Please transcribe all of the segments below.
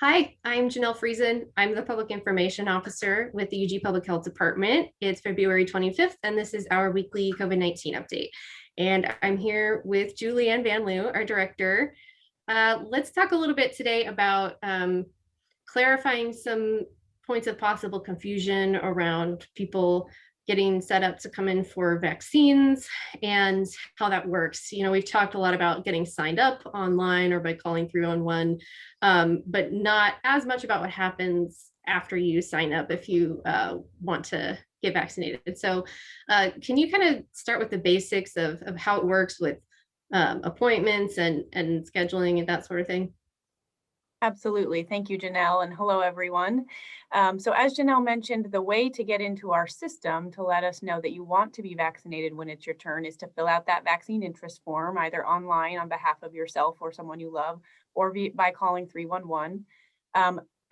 Hi, I'm Janelle Friesen. I'm the Public Information Officer with the UG Public Health Department. It's February 25th, and this is our weekly COVID-19 update. And I'm here with Julianne Van Loo, our director. Let's talk a little bit today about clarifying some points of possible confusion around people getting set up to come in for vaccines and how that works. We've talked a lot about getting signed up online or by calling 311, but not as much about what happens after you sign up if you want to get vaccinated. So can you kind of start with the basics of how it works with appointments and scheduling and that sort of thing? Absolutely. Thank you, Janelle, and hello, everyone. So as Janelle mentioned, the way to get into our system to let us know that you want to be vaccinated when it's your turn is to fill out that vaccine interest form, either online on behalf of yourself or someone you love, or by calling 311.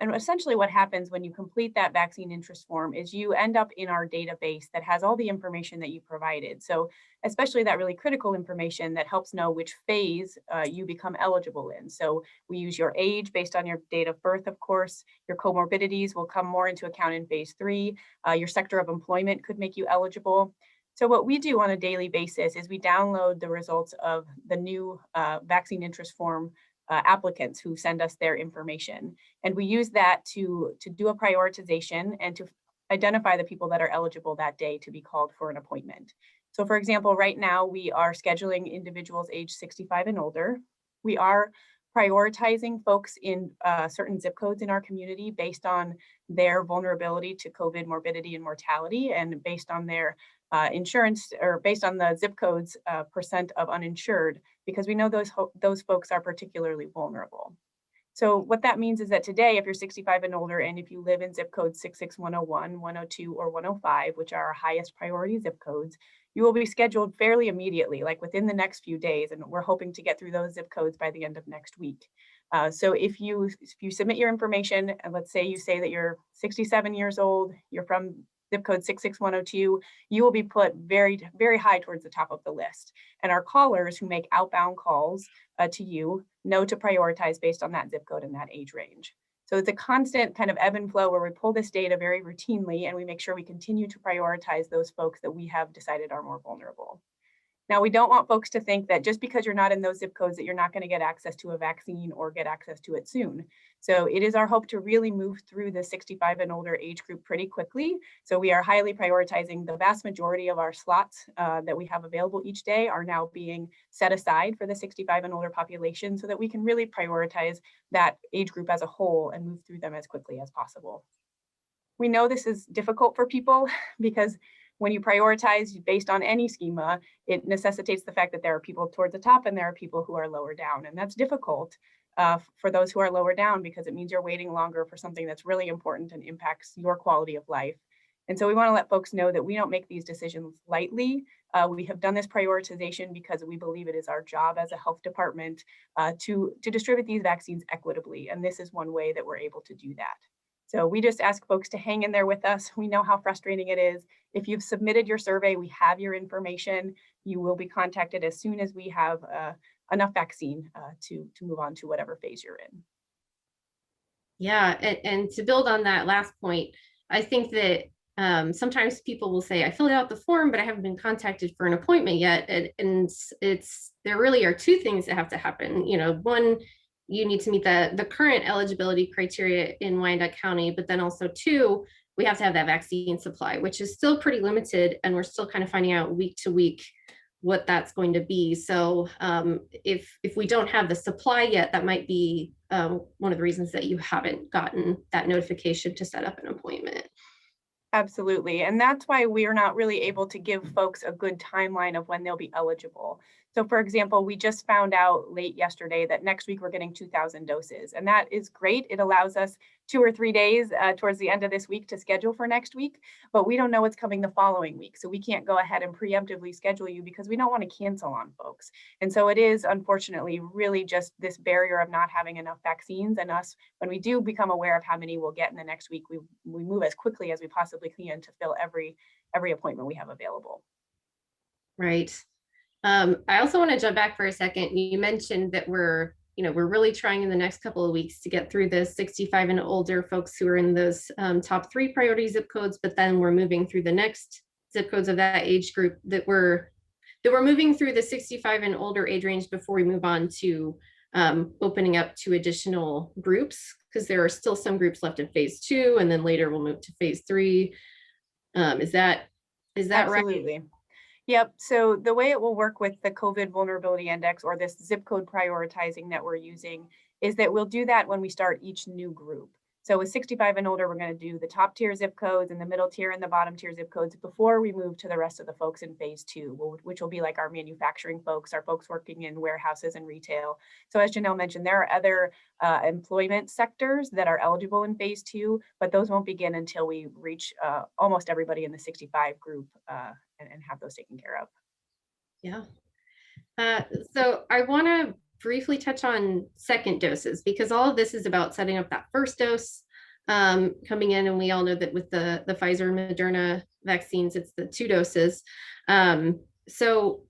And essentially what happens when you complete that vaccine interest form is you end up in our database that has all the information that you provided. So especially that really critical information that helps know which phase you become eligible in. So we use your age based on your date of birth, of course. Your comorbidities will come more into account in phase 3. Your sector of employment could make you eligible. So what we do on a daily basis is we download the results of the new vaccine interest form applicants who send us their information. And we use that to do a prioritization and to identify the people that are eligible that day to be called for an appointment. So for example, right now we are scheduling individuals age 65 and older. We are prioritizing folks in certain zip codes in our community based on their vulnerability to COVID morbidity and mortality, and based on their insurance, or based on the zip codes percent of uninsured, because we know those folks are particularly vulnerable. So what that means is that today, if you're 65 and older, and if you live in zip code 66101, 102, or 105, which are our highest priority zip codes, you will be scheduled fairly immediately, like within the next few days. And we're hoping to get through those zip codes by the end of next week. So if you submit your information, and let's say you say that you're 67 years old, you're from zip code 66102, you will be put very, very high towards the top of the list. And our callers who make outbound calls to you know to prioritize based on that zip code and that age range. So it's a constant kind of ebb and flow where we pull this data very routinely and we make sure we continue to prioritize those folks that we have decided are more vulnerable. Now, we don't want folks to think that just because you're not in those zip codes that you're not going to get access to a vaccine or get access to it soon. So it is our hope to really move through the 65 and older age group pretty quickly. So we are highly prioritizing. The vast majority of our slots that we have available each day are now being set aside for the 65 and older population so that we can really prioritize that age group as a whole and move through them as quickly as possible. We know this is difficult for people because when you prioritize based on any schema, it necessitates the fact that there are people towards the top and there are people who are lower down. And that's difficult for those who are lower down because it means you're waiting longer for something that's really important and impacts your quality of life. And so we want to let folks know that we don't make these decisions lightly. We have done this prioritization because we believe it is our job as a health department to distribute these vaccines equitably. And this is one way that we're able to do that. So we just ask folks to hang in there with us. We know how frustrating it is. If you've submitted your survey, we have your information. You will be contacted as soon as we have enough vaccine to move on to whatever phase you're in. Yeah, and to build on that last point, I think that sometimes people will say, I filled out the form, but I haven't been contacted for an appointment yet. And there really are two things that have to happen. One, you need to meet the current eligibility criteria in Wyandotte County, but then also two, we have to have that vaccine supply, which is still pretty limited. And we're still kind of finding out week to week what that's going to be. So if we don't have the supply yet, that might be one of the reasons that you haven't gotten that notification to set up an appointment. Absolutely. And that's why we are not really able to give folks a good timeline of when they'll be eligible. So for example, we just found out late yesterday that next week we're getting 2,000 doses, and that is great. It allows us 2 or 3 days towards the end of this week to schedule for next week, but we don't know what's coming the following week. So we can't go ahead and preemptively schedule you because we don't want to cancel on folks. And so it is unfortunately really just this barrier of not having enough vaccines, and us, when we do become aware of how many we'll get in the next week, we move as quickly as we possibly can to fill every appointment we have available. Right. I also want to jump back for a second. You mentioned that we're we're really trying in the next couple of weeks to get through this 65 and older folks who are in those top 3 priority zip codes, but then we're moving through the next zip codes of that age group that we're moving through the 65 and older age range before we move on to opening up to additional groups, because there are still some groups left in phase 2, and then later we'll move to phase 3. Is that right? Absolutely. Yep. So the way it will work with the COVID vulnerability index, or this zip code prioritizing that we're using, is that we'll do that when we start each new group. So with 65 and older, we're going to do the top tier zip codes and the middle tier and the bottom tier zip codes before we move to the rest of the folks in phase 2, which will be like our manufacturing folks, our folks working in warehouses and retail. So as Janelle mentioned, there are other employment sectors that are eligible in phase 2, but those won't begin until we reach almost everybody in the 65 group and have those taken care of. Yeah. So I want to briefly touch on second doses, because all of this is about setting up that first dose coming in. And we all know that with the Pfizer and Moderna vaccines, it's the 2 doses. So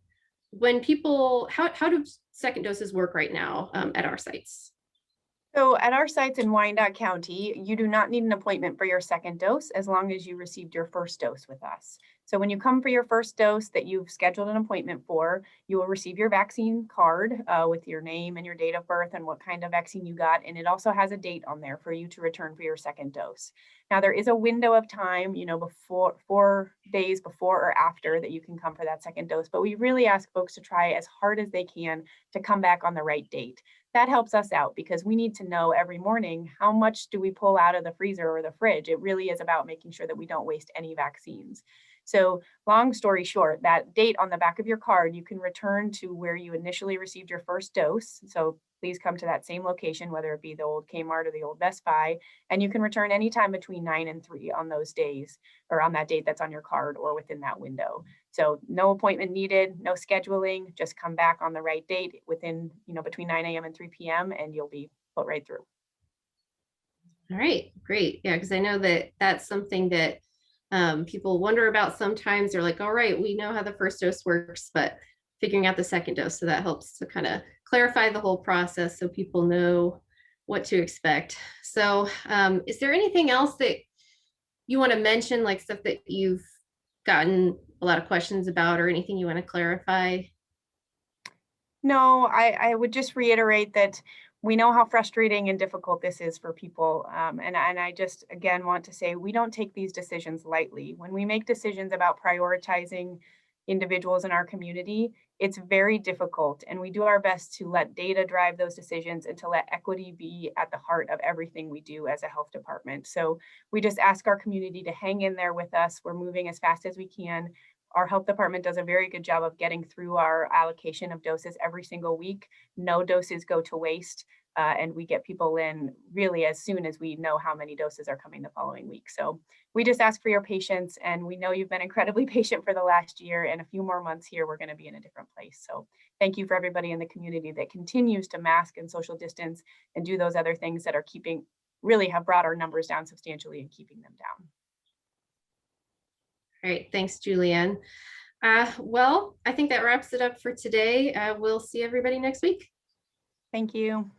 when people, how do second doses work right now at our sites? So at our sites in Wyandotte County, you do not need an appointment for your second dose as long as you received your first dose with us. So when you come for your first dose that you've scheduled an appointment for, you will receive your vaccine card with your name and your date of birth and what kind of vaccine you got. And it also has a date on there for you to return for your second dose. Now there is a window of time, before 4 days before or after that you can come for that second dose. But we really ask folks to try as hard as they can to come back on the right date. That helps us out because we need to know every morning how much do we pull out of the freezer or the fridge. It really is about making sure that we don't waste any vaccines. So long story short, that date on the back of your card, you can return to where you initially received your first dose. So please come to that same location, whether it be the old Kmart or the old Best Buy, and you can return anytime between 9 and 3 on those days, or on that date that's on your card or within that window. So no appointment needed, no scheduling, just come back on the right date within, between 9 a.m. and 3 p.m. and you'll be put right through. All right, great. Yeah, because I know that that's something that people wonder about sometimes. They're like, all right, we know how the first dose works, but figuring out the second dose. So that helps to kind of clarify the whole process so people know what to expect. So is there anything else that you want to mention, like stuff that you've gotten a lot of questions about, or anything you want to clarify? No, I would just reiterate that we know how frustrating and difficult this is for people. And I just, again, want to say we don't take these decisions lightly. When we make decisions about prioritizing individuals in our community, it's very difficult. And we do our best to let data drive those decisions and to let equity be at the heart of everything we do as a health department. So we just ask our community to hang in there with us. We're moving as fast as we can. Our health department does a very good job of getting through our allocation of doses every single week. No doses go to waste, and we get people in really as soon as we know how many doses are coming the following week. So we just ask for your patience, and we know you've been incredibly patient for the last year, and a few more months here, we're going to be in a different place. So thank you for everybody in the community that continues to mask and social distance and do those other things that are really have brought our numbers down substantially and keeping them down. All right, thanks, Julianne. Well, I think that wraps it up for today. We'll see everybody next week. Thank you.